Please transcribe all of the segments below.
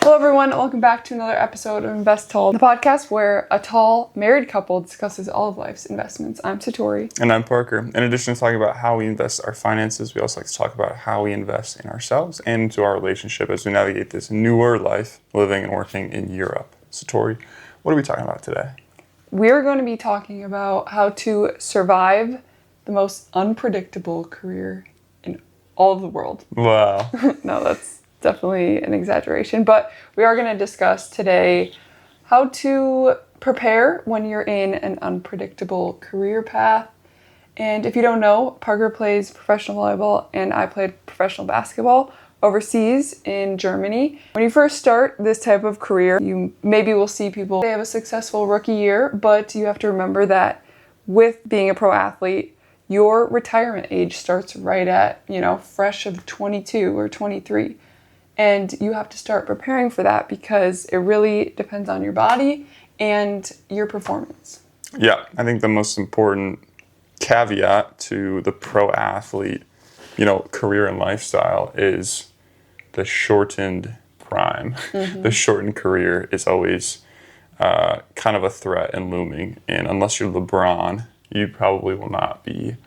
Hello everyone, welcome back to another episode of Invest Tall, the podcast where a tall married couple discusses all of life's investments. I'm Satori. And I'm Parker. In addition to talking about how we invest our finances, we also like to talk about how we invest in ourselves and into our relationship as we navigate this newer life living and working in Europe. Satori, what are we talking about today? We're going to be talking about how to survive the most unpredictable career in all of the world. Wow. No, that's definitely an exaggeration, but we are going to discuss today how to prepare when you're in an unpredictable career path. And if you don't know, Parker plays professional volleyball and I played professional basketball overseas in Germany. When you first start this type of career, you maybe will see people, they have a successful rookie year, but you have to remember that with being a pro athlete, your retirement age starts right at, fresh of 22 or 23. And you have to start preparing for that because it really depends on your body and your performance. Yeah, I think the most important caveat to the pro athlete, career and lifestyle is the shortened prime. Mm-hmm. The shortened career is always kind of a threat and looming. And unless you're LeBron, you probably will not be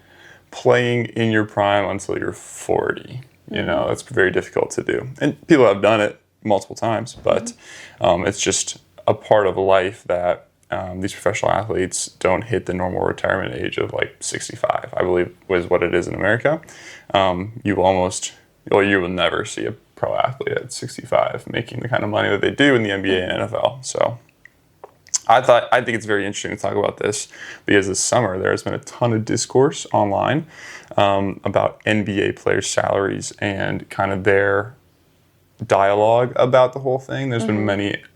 playing in your prime until you're 40. It's very difficult to do. And people have done it multiple times, but it's just a part of life that these professional athletes don't hit the normal retirement age of like 65, I believe was what it is in America. You will never see a pro athlete at 65 making the kind of money that they do in the NBA and NFL. So I think it's very interesting to talk about this because this summer there has been a ton of discourse online about NBA players' salaries and kind of their dialogue about the whole thing. There's been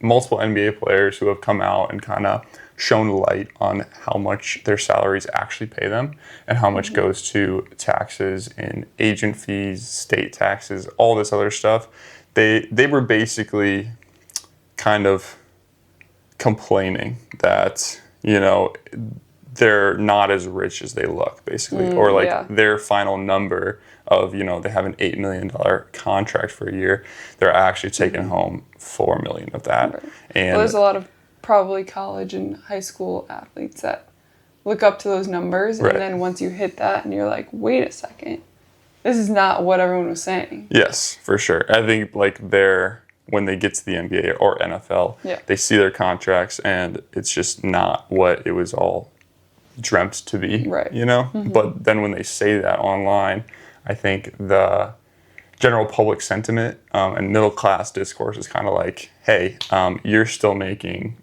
multiple NBA players who have come out and kind of shown light on how much their salaries actually pay them and how much goes to taxes and agent fees, state taxes, all this other stuff. They were basically kind of complaining that, they're not as rich as they look, basically. Their final number of, they have an $8 million contract for a year. They're actually taking home $4 million of that. Right. And there's a lot of probably college and high school athletes that look up to those numbers. Right. And then once you hit that and you're like, wait a second, this is not what everyone was saying. Yes, for sure. I think when they get to the NBA or NFL, they see their contracts and it's just not what it was all dreamt to be, right. But then when they say that online, I think the general public sentiment and middle class discourse is kind of like, hey, you're still making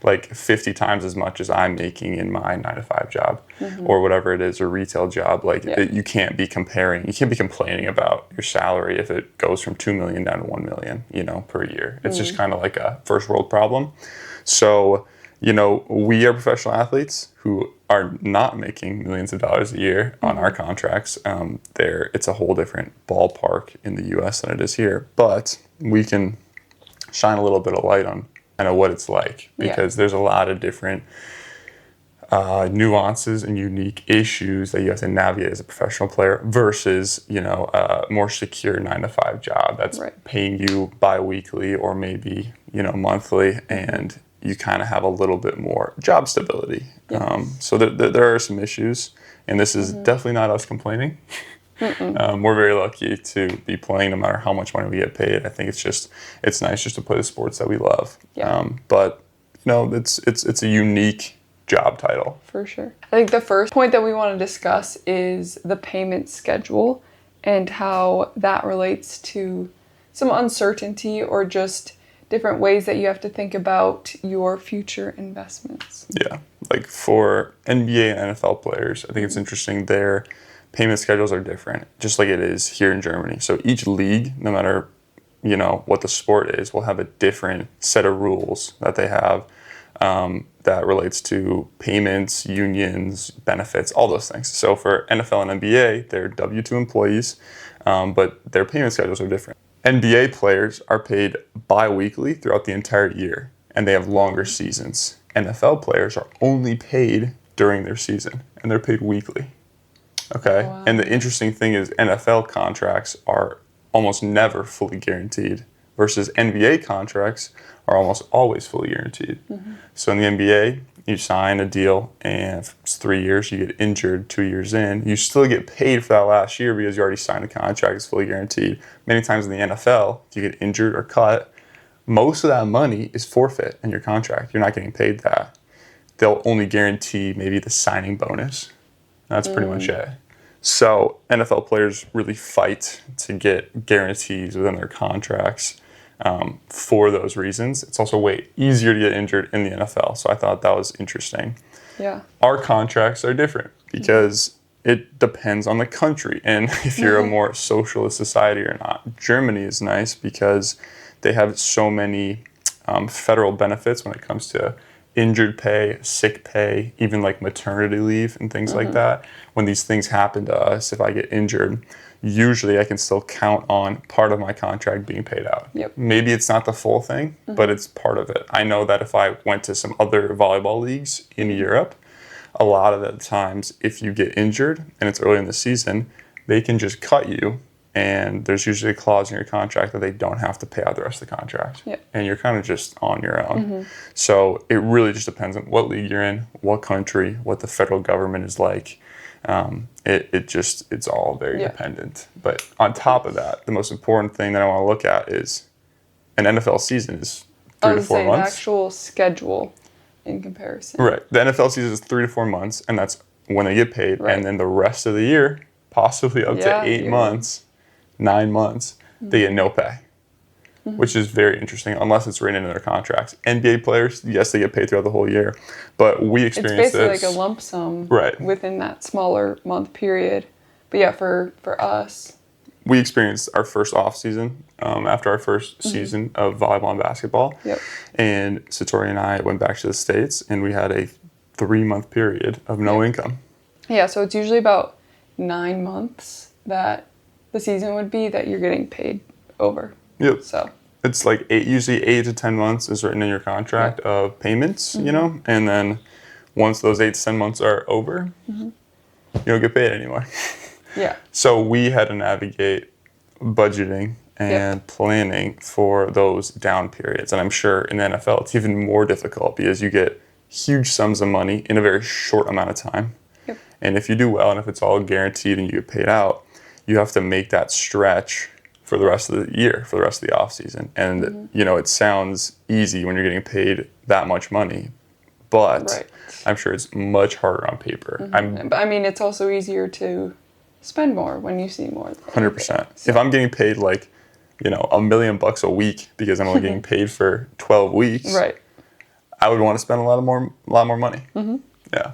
like 50 times as much as I'm making in my 9-to-5 job or whatever it is, or retail job. You can't be complaining about your salary if it goes from 2 million down to 1 million, per year. It's just kind of like a first world problem. So, we are professional athletes who are not making millions of dollars a year on our contracts. It's a whole different ballpark in the US than it is here, but we can shine a little bit of light on what it's like because there's a lot of different nuances and unique issues that you have to navigate as a professional player versus, a more secure 9-to-5 job that's paying you bi-weekly or maybe, monthly, and you kind of have a little bit more job stability. So there are some issues, and this is definitely not us complaining. We're very lucky to be playing no matter how much money we get paid. I think it's nice just to play the sports that we love. But it's a unique job title. For sure. I think the first point that we want to discuss is the payment schedule and how that relates to some uncertainty or just different ways that you have to think about your future investments. Yeah. Like for NBA and NFL players, I think it's interesting their payment schedules are different, just like it is here in Germany. So each league, no matter, what the sport is, will have a different set of rules that they have that relates to payments, unions, benefits, all those things. So for NFL and NBA, they're W-2 employees, but their payment schedules are different. NBA players are paid bi-weekly throughout the entire year, and they have longer seasons. NFL players are only paid during their season, and they're paid weekly. Okay? Wow. And the interesting thing is NFL contracts are almost never fully guaranteed versus NBA contracts are almost always fully guaranteed. So in the NBA, you sign a deal, and if it's 3 years, you get injured 2 years in, you still get paid for that last year because you already signed the contract, it's fully guaranteed. Many times in the NFL, if you get injured or cut, most of that money is forfeit in your contract. You're not getting paid that. They'll only guarantee maybe the signing bonus. That's pretty much it. So NFL players really fight to get guarantees within their contracts for those reasons. It's also way easier to get injured in the NFL. So I thought that was interesting. Yeah. Our contracts are different because it depends on the country and if you're a more socialist society or not. Germany is nice because they have so many federal benefits when it comes to injured pay, sick pay, even like maternity leave and things like that. When these things happen to us, if I get injured, usually I can still count on part of my contract being paid out. Yep. Maybe it's not the full thing, but it's part of it. I know that if I went to some other volleyball leagues in Europe, a lot of the times if you get injured and it's early in the season, they can just cut you. And there's usually a clause in your contract that they don't have to pay out the rest of the contract. Yep. And you're kind of just on your own. So it really just depends on what league you're in, what country, what the federal government is like. It's all very dependent. But on top of that, the most important thing that I want to look at is an NFL season is 3 to 4 months. The actual schedule in comparison. Right. The NFL season is 3 to 4 months, and that's when they get paid. Right. And then the rest of the year, possibly up to 8 months, 9 months, they get no pay, which is very interesting unless it's written into their contracts. NBA players, yes, they get paid throughout the whole year, but we experience this. It's basically like a lump sum within that smaller month period. But yeah, for us, we experienced our first off season after our first season of volleyball and basketball. Yep. And Satori and I went back to the States, and we had a 3-month period of no income. Yeah, so it's usually about 9 months that the season would be that you're getting paid over. Yep. So it's like usually 8 to 10 months is written in your contract of payments, you know, and then once those 8 to 10 months are over, you don't get paid anymore. Yeah. So we had to navigate budgeting and planning for those down periods. And I'm sure in the NFL it's even more difficult because you get huge sums of money in a very short amount of time. Yep. And if you do well and if it's all guaranteed and you get paid out, you have to make that stretch for the rest of the year, for the rest of the off season. And you know, it sounds easy when you're getting paid that much money, but I'm sure it's much harder on paper. I mean, it's also easier to spend more when you see more. 100%. So. If I'm getting paid like, you know, $1 million a week because I'm only getting paid for 12 weeks, I would want to spend a lot more money. Yeah.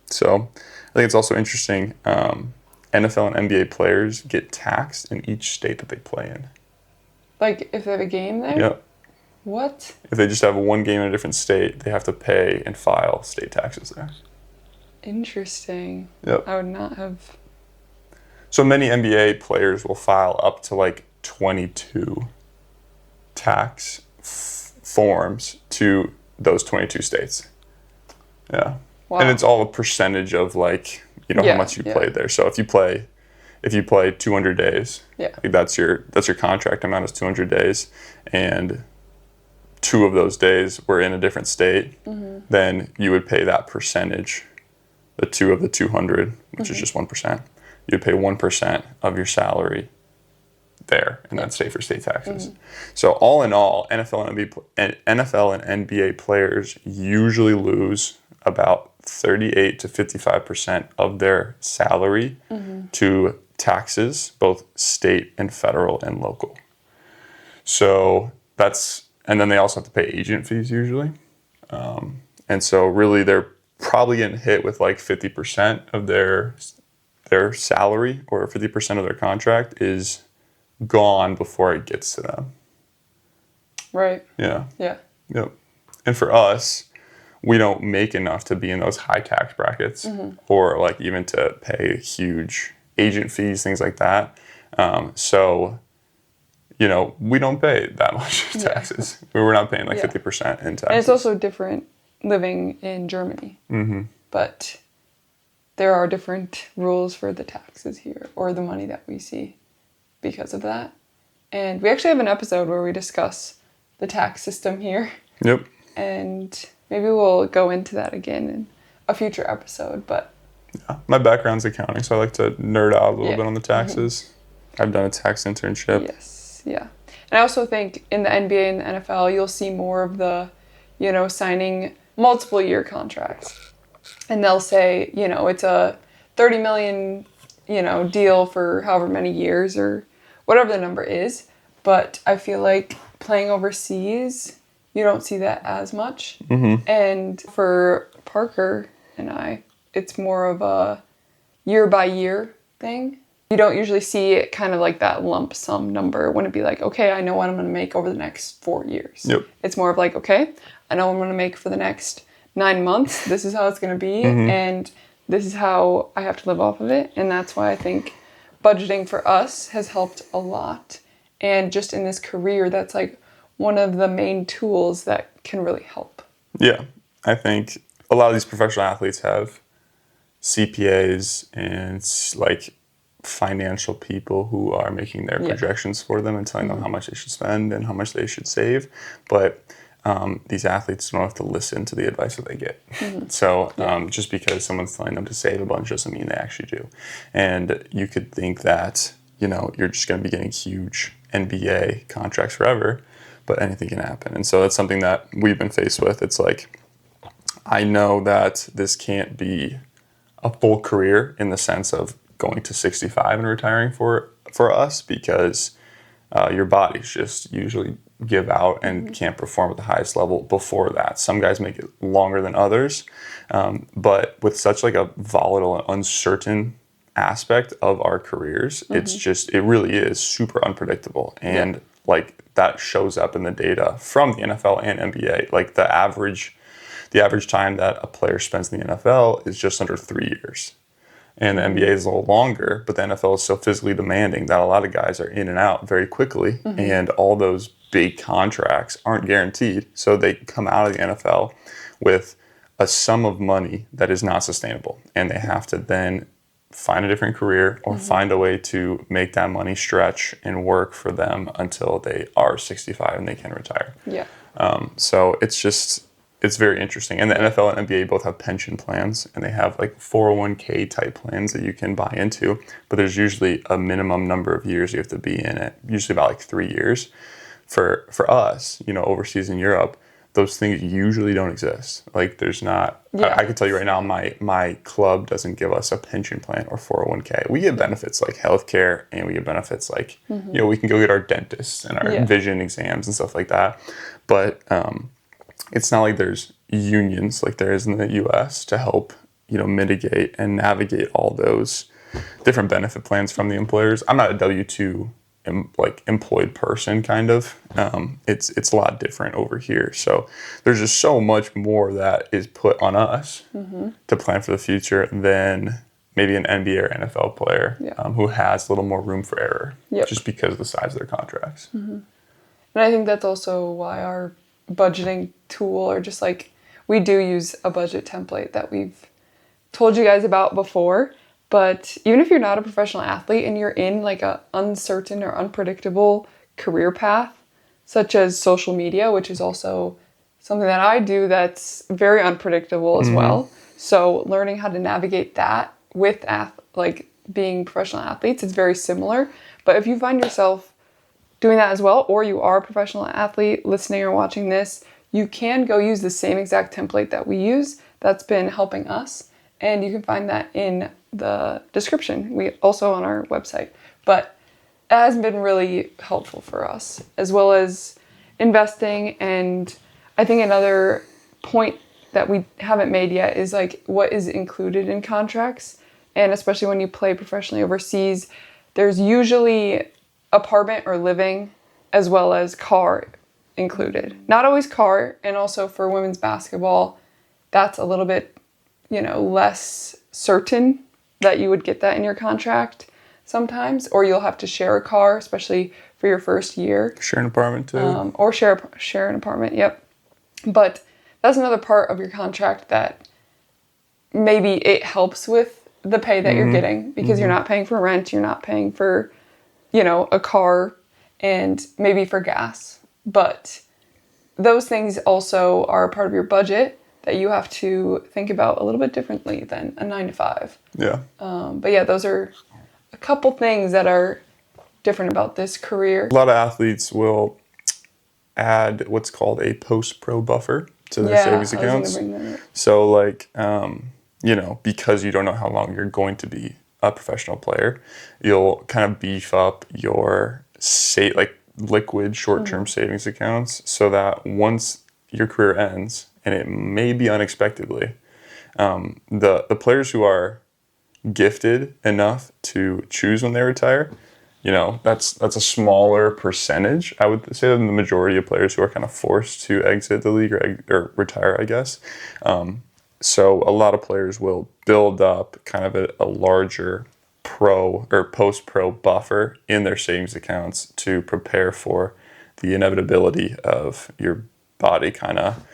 So I think it's also interesting. NFL and NBA players get taxed in each state that they play in. Like if they have a game there? Yep. What? If they just have one game in a different state, they have to pay and file state taxes there. Interesting. Yep. I would not have. So many NBA players will file up to like 22 tax forms to those 22 states. Yeah. Wow. And it's all a percentage of like, you know, how much you played there. So if you play 200 days, like that's your contract amount is 200 days, and 2 of those days were in a different state, then you would pay that percentage, the 2 of the 200, which is just 1%. You'd pay 1% of your salary there in that state for state taxes. So all in all, NFL and NBA players usually lose about 38 to 55% of their salary to taxes, both state and federal and local. So and then they also have to pay agent fees usually. And so really they're probably getting hit with like 50% of their salary, or 50% of their contract is gone before it gets to them. Right. Yeah. Yeah. Yep. And for us, we don't make enough to be in those high tax brackets or like even to pay huge agent fees, things like that. So, you know, we don't pay that much taxes. We're not paying like 50% in taxes. And it's also different living in Germany. But there are different rules for the taxes here, or the money that we see because of that. And we actually have an episode where we discuss the tax system here. Yep. And maybe we'll go into that again in a future episode. But yeah, my background's accounting, so I like to nerd out a little Yeah. bit on the taxes. I've done a tax internship. yes, yeah. And I also think in the NBA and the NFL, you'll see more of the, signing multiple year contracts. And they'll say, it's a 30 million, deal for however many years or whatever the number is. But I feel like playing overseas, you don't see that as much. Mm-hmm. And for Parker and I, it's more of a year by year thing. You don't usually see it kind of like that lump sum number. It wouldn't be like, okay, I know what I'm going to make over the next 4 years. Yep. It's more of like, okay, I know what I'm going to make for the next 9 months. This is how it's going to be. Mm-hmm. And this is how I have to live off of it. And that's why I think budgeting for us has helped a lot. And just in this career, that's like one of the main tools that can really help. Yeah. I think a lot of these professional athletes have CPAs and like financial people who are making their projections for them and telling them how much they should spend and how much they should save. But these athletes don't have to listen to the advice that they get. Mm-hmm. So just because someone's telling them to save a bunch doesn't mean they actually do. And you could think that, you're just going to be getting huge NBA contracts forever, but anything can happen. And so that's something that we've been faced with. It's like, I know that this can't be a full career in the sense of going to 65 and retiring for us, because your bodies just usually give out and can't perform at the highest level before that. Some guys make it longer than others, but with such like a volatile and uncertain aspect of our careers, it really is super unpredictable. And like that shows up in the data from the NFL and NBA. Like the average time that a player spends in the NFL is just under 3 years. And the NBA is a little longer, but the NFL is so physically demanding that a lot of guys are in and out very quickly. Mm-hmm. And all those big contracts aren't guaranteed. So they come out of the NFL with a sum of money that is not sustainable. And they have to then find a different career or find a way to make that money stretch and work for them until they are 65 and they can retire. Yeah. So it's very interesting. And the NFL and NBA both have pension plans, and they have like 401k type plans that you can buy into, but there's usually a minimum number of years you have to be in it, usually about like 3 years. For us, overseas in Europe, those things usually don't exist. Like there's not, I can tell you right now, my club doesn't give us a pension plan or 401k. We get benefits like healthcare, and we get benefits like, we can go get our dentists and our vision exams and stuff like that. But it's not like there's unions like there is in the U.S. to help, mitigate and navigate all those different benefit plans from the employers. I'm not a W-2 employed person, kind of. It's a lot different over here. So there's just so much more that is put on us to plan for the future than maybe an NBA or NFL player who has a little more room for error just because of the size of their contracts. Mm-hmm. And I think that's also why our budgeting tool, or just like we do use a budget template that we've told you guys about before. But even if you're not a professional athlete and you're in like a uncertain or unpredictable career path, such as social media, which is also something that I do that's very unpredictable as well. So learning how to navigate that with being professional athletes, it's very similar. But if you find yourself doing that as well, or you are a professional athlete listening or watching this, you can go use the same exact template that we use that's been helping us. And you can find that in the description. We also on our website. But it has been really helpful for us, as well as investing. And I think another point that we haven't made yet is like what is included in contracts. And especially when you play professionally overseas, there's usually apartment or living as well as car included. Not always car, and also for women's basketball, that's a little bit, less certain that you would get that in your contract sometimes, or you'll have to share a car, especially for your first year. Share an apartment too. Or share an apartment, yep. But that's another part of your contract that maybe it helps with the pay that you're getting, because you're not paying for rent, you're not paying for, a car, and maybe for gas. But those things also are a part of your budget that you have to think about a little bit differently than a 9 to 5. Yeah. But yeah, those are a couple things that are different about this career. A lot of athletes will add what's called a post-pro buffer to their savings accounts. I was gonna bring that up. So like, because you don't know how long you're going to be a professional player, you'll kind of beef up your liquid short-term savings accounts so that once your career ends, and it may be unexpectedly, the players who are gifted enough to choose when they retire, that's a smaller percentage, I would say, than the majority of players who are kind of forced to exit the league or retire, I guess. So a lot of players will build up kind of a larger pro or post-pro buffer in their savings accounts to prepare for the inevitability of your body kind of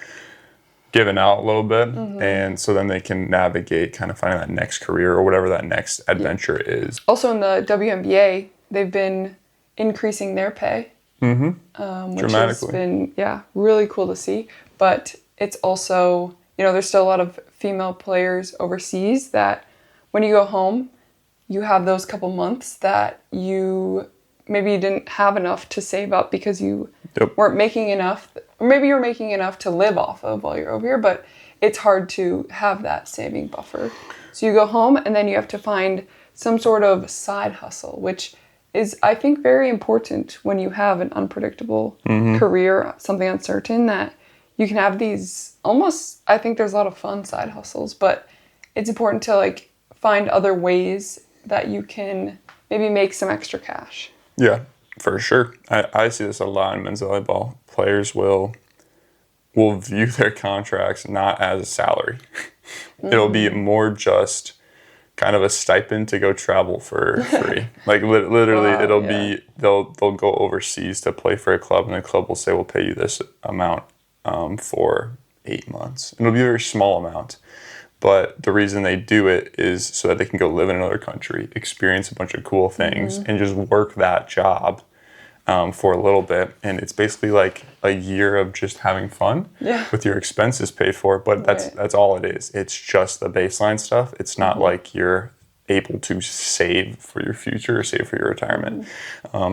giving out a little bit. And so then they can navigate kind of finding that next career or whatever that next adventure is. Also in the WNBA, they've been increasing their pay, which has been, really cool to see. But it's also, there's still a lot of female players overseas that when you go home, you have those couple months that you didn't have enough to save up because you weren't making enough. Or maybe you're making enough to live off of while you're over here, but it's hard to have that saving buffer. So you go home and then you have to find some sort of side hustle, which is, I think, very important when you have an unpredictable career, something uncertain, that you can have these almost, I think there's a lot of fun side hustles, but it's important to find other ways that you can maybe make some extra cash. Yeah, for sure. I see this a lot in men's volleyball. Players will view their contracts not as a salary. It'll be more just kind of a stipend to go travel for free. Literally, it'll be they'll go overseas to play for a club, and the club will say, "We'll pay you this amount for 8 months." And it'll be a very small amount. But the reason they do it is so that they can go live in another country, experience a bunch of cool things, and just work that job for a little bit. And it's basically like a year of just having fun with your expenses paid for. But that's all it is. It's just the baseline stuff. It's not like you're able to save for your future or save for your retirement.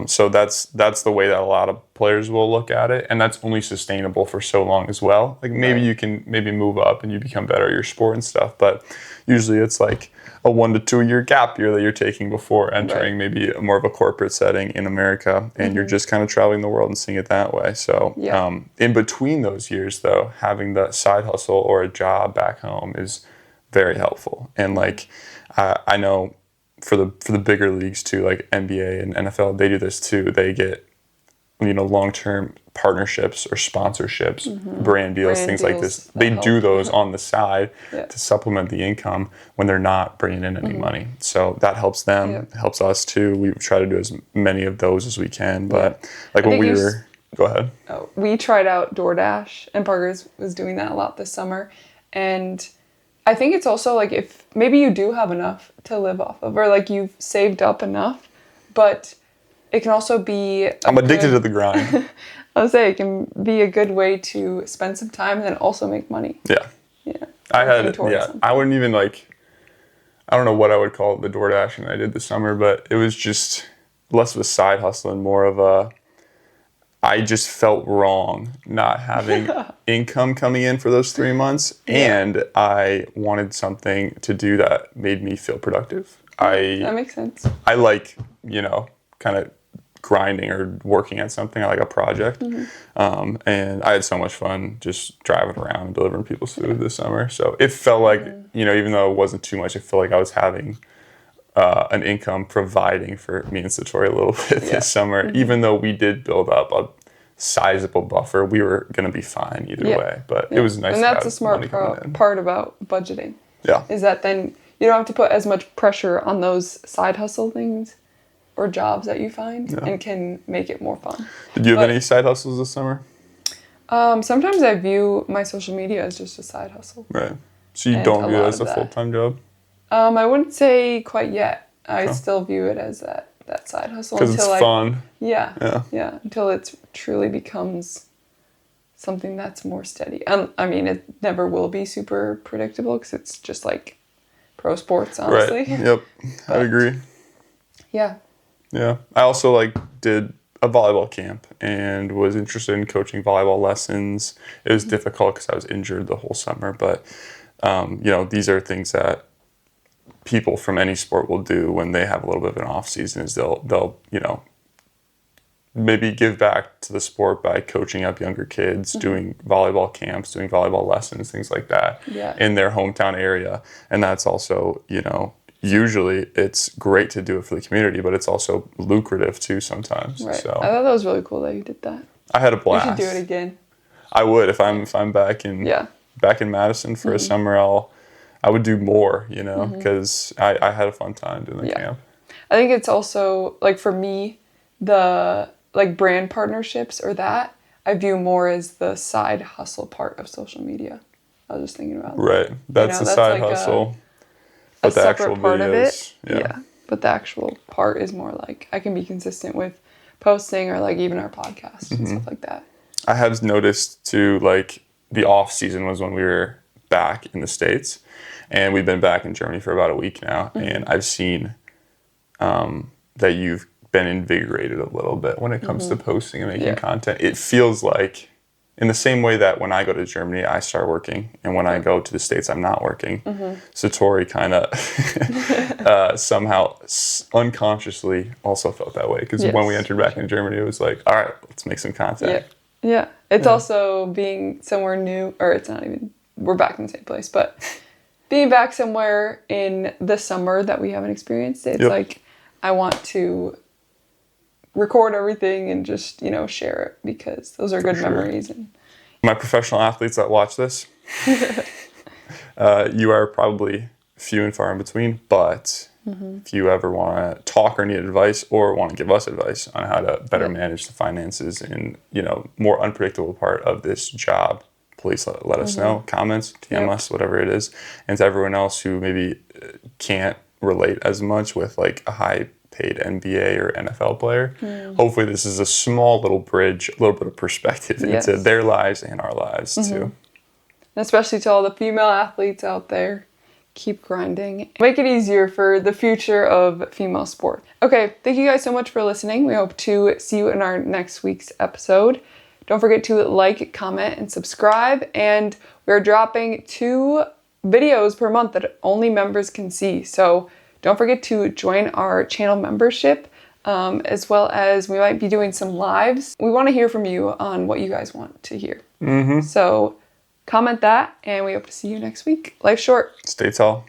So that's the way that a lot of players will look at it, and that's only sustainable for so long as well. Maybe you can move up and you become better at your sport and stuff, but usually it's like a 1 to 2 year gap year that you're taking before entering maybe more of a corporate setting in America, and you're just kind of traveling the world and seeing it that way. So in between those years, though, having the side hustle or a job back home is very helpful. And I know for the bigger leagues too, like NBA and NFL, they do this too. They get long-term partnerships or sponsorships, brand deals, things like this. They do those on the side to supplement the income when they're not bringing in any money. So that helps them. It helps us too. We try to do as many of those as we can. But when we were, go ahead. We tried out DoorDash, and Parker was doing that a lot this summer, and I think it's also if maybe you do have enough to live off of, or you've saved up enough, but it can also be... I'm addicted to the grind. I would say it can be a good way to spend some time and then also make money. Yeah. I wouldn't even I don't know what I would call it, the DoorDashing I did this summer, but it was just less of a side hustle and more of I just felt wrong not having income coming in for those 3 months, and I wanted something to do that made me feel productive. That makes sense. I kind of grinding or working at something. I like a project. And I had so much fun just driving around and delivering people's food this summer. So it felt like, even though it wasn't too much, I felt like I was having an income providing for me and Satori a little bit this summer. Even though we did build up a sizable buffer, we were going to be fine either way. But it was nice to have And that's the smart part about budgeting. Yeah. Is that then you don't have to put as much pressure on those side hustle things or jobs that you find and can make it more fun. Did you have any side hustles this summer? Sometimes I view my social media as just a side hustle. Right. So you don't view it as a full-time job? I wouldn't say quite yet. I still view it as that. that side hustle Because it's fun. Yeah, until it truly becomes something that's more steady. I mean, it never will be super predictable because it's just like pro sports, honestly. Right. Yep. I agree. Yeah. Yeah. I also like did a volleyball camp and was interested in coaching volleyball lessons. It was difficult because I was injured the whole summer, but you know, these are things that people from any sport will do when they have a little bit of an off season. Is they'll you know, maybe give back to the sport by coaching up younger kids, doing volleyball camps, doing volleyball lessons, things like that in their hometown area. And that's also, you know, usually it's great to do it for the community, but it's also lucrative too sometimes. Right. So I thought that was really cool that you did that. I had a blast. You should do it again. I would if I'm back in Madison for a summer. I would do more, you know, because I had a fun time doing the camp. I think it's also like for me, the like brand partnerships or that I view more as the side hustle part of social media. I was just thinking about right. That's the side like hustle. A separate part of it. Yeah. But the actual part is more like I can be consistent with posting or like even our podcast and stuff like that. I have noticed too, like the off season was when we were back in the States, and we've been back in Germany for about a week now, and I've seen that you've been invigorated a little bit when it comes to posting and making content. It feels like in the same way that when I go to Germany, I start working, and when I go to the States, I'm not working. Satori kind of somehow unconsciously also felt that way, because when we entered back in Germany, it was like, all right, let's make some content. Yeah. It's also being somewhere new, or it's not even, we're back in the same place, but being back somewhere in the summer that we haven't experienced, it's like I want to record everything and just, you know, share it because those are good memories. And my professional athletes that watch this, you are probably few and far in between, but if you ever want to talk or need advice or want to give us advice on how to better manage the finances in, you know, more unpredictable part of this job, please let us know. Comments, DM us, whatever it is. And to everyone else who maybe can't relate as much with like a high paid NBA or NFL player, hopefully this is a small little bridge, a little bit of perspective into their lives and our lives too. And especially to all the female athletes out there, keep grinding. Make it easier for the future of female sport. Okay, thank you guys so much for listening. We hope to see you in our next week's episode. Don't forget to like, comment, and subscribe. And we're dropping 2 videos per month that only members can see. So don't forget to join our channel membership, as well as we might be doing some lives. We want to hear from you on what you guys want to hear. So comment that, and we hope to see you next week. Life short. Stay tall.